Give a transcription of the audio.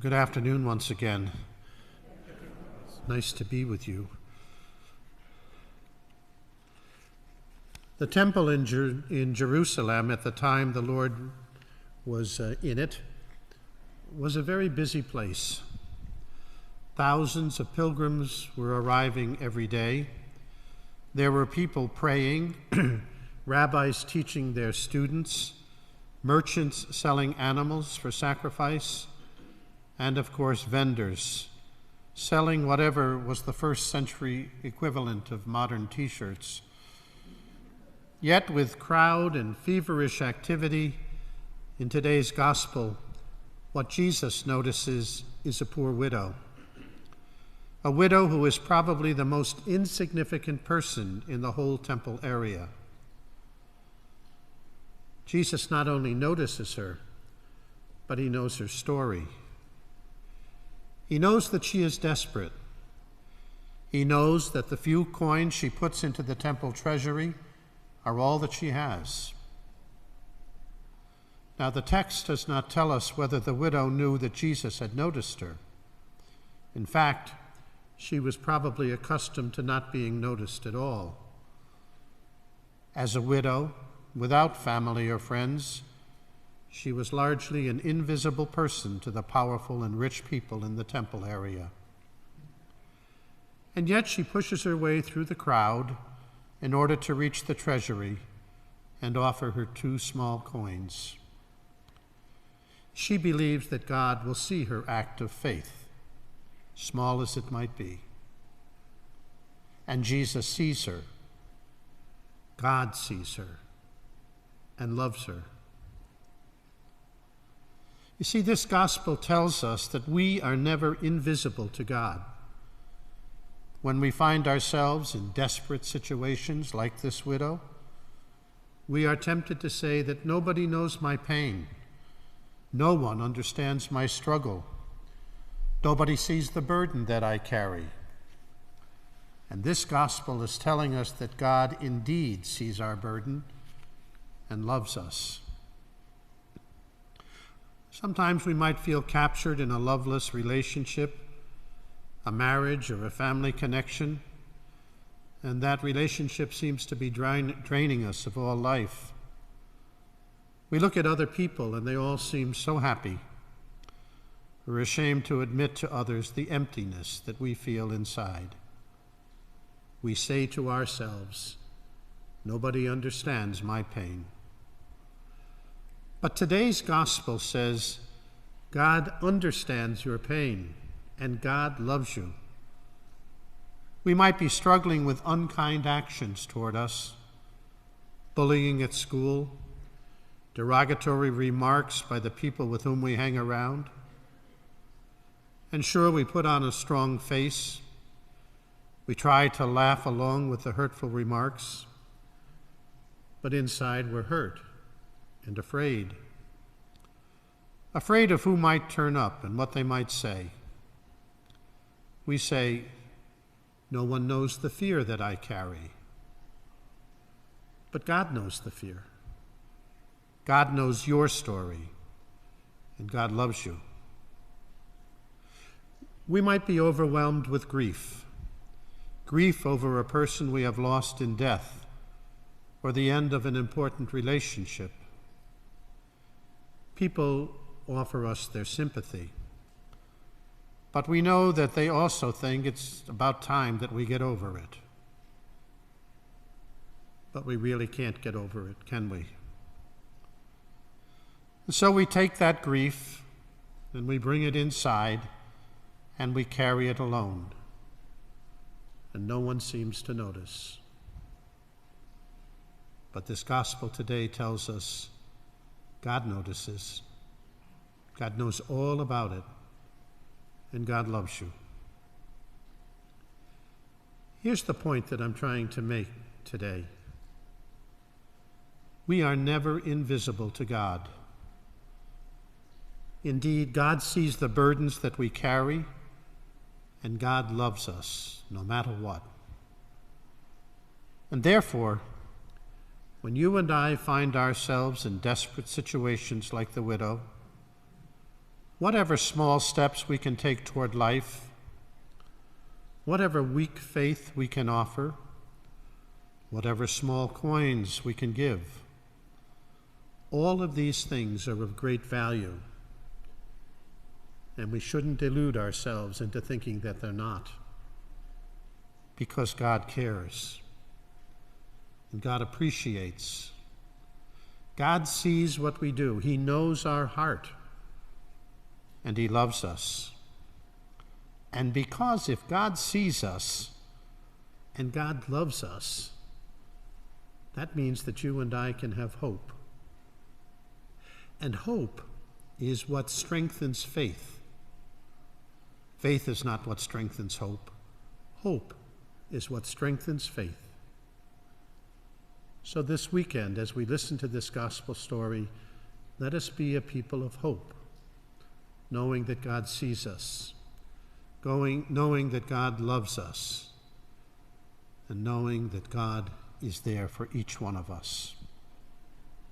Good afternoon once again. It's nice to be with you. The temple in Jerusalem at the time the Lord was in it was a very busy place. Thousands of pilgrims were arriving every day. There were people praying, rabbis teaching their students, merchants selling animals for sacrifice, and of course vendors selling whatever was the first century equivalent of modern t-shirts. Yet with crowd and feverish activity in today's gospel, what Jesus notices is a poor widow. A widow who is probably the most insignificant person in the whole temple area. Jesus not only notices her, but he knows her story. He knows that she is desperate. He knows that the few coins she puts into the temple treasury are all that she has. Now, the text does not tell us whether the widow knew that Jesus had noticed her. In fact, she was probably accustomed to not being noticed at all. As a widow, without family or friends, she was largely an invisible person to the powerful and rich people in the temple area. And yet she pushes her way through the crowd in order to reach the treasury and offer her 2 small coins. She believes that God will see her act of faith, small as it might be. And Jesus sees her. God sees her and loves her. You see, this gospel tells us that we are never invisible to God. When we find ourselves in desperate situations like this widow, we are tempted to say that nobody knows my pain. No one understands my struggle. Nobody sees the burden that I carry. And this gospel is telling us that God indeed sees our burden and loves us. Sometimes we might feel captured in a loveless relationship, a marriage or a family connection, and that relationship seems to be draining us of all life. We look at other people and they all seem so happy. We're ashamed to admit to others the emptiness that we feel inside. We say to ourselves, nobody understands my pain. But today's gospel says, God understands your pain and God loves you. We might be struggling with unkind actions toward us, bullying at school, derogatory remarks by the people with whom we hang around. And sure, we put on a strong face. We try to laugh along with the hurtful remarks, but inside we're hurt and afraid. Afraid of who might turn up and what they might say. We say, no one knows the fear that I carry. But God knows the fear. God knows your story, and God loves you. We might be overwhelmed with grief. Grief over a person we have lost in death, or the end of an important relationship. People offer us their sympathy, but we know that they also think it's about time that we get over it. But we really can't get over it, can we? And so we take that grief and we bring it inside and we carry it alone. And no one seems to notice. But this gospel today tells us God notices. God knows all about it, and God loves you. Here's the point that I'm trying to make today. We are never invisible to God. Indeed, God sees the burdens that we carry, and God loves us no matter what. And therefore, when you and I find ourselves in desperate situations like the widow, whatever small steps we can take toward life, whatever weak faith we can offer, whatever small coins we can give, all of these things are of great value, and we shouldn't delude ourselves into thinking that they're not, because God cares, and God appreciates. God sees what we do. He knows our heart, and He loves us. And because if God sees us and God loves us, that means that you and I can have hope. And hope is what strengthens faith. Faith is not what strengthens hope. Hope is what strengthens faith. So this weekend, as we listen to this gospel story, let us be a people of hope, knowing that God sees us, knowing that God loves us, and knowing that God is there for each one of us.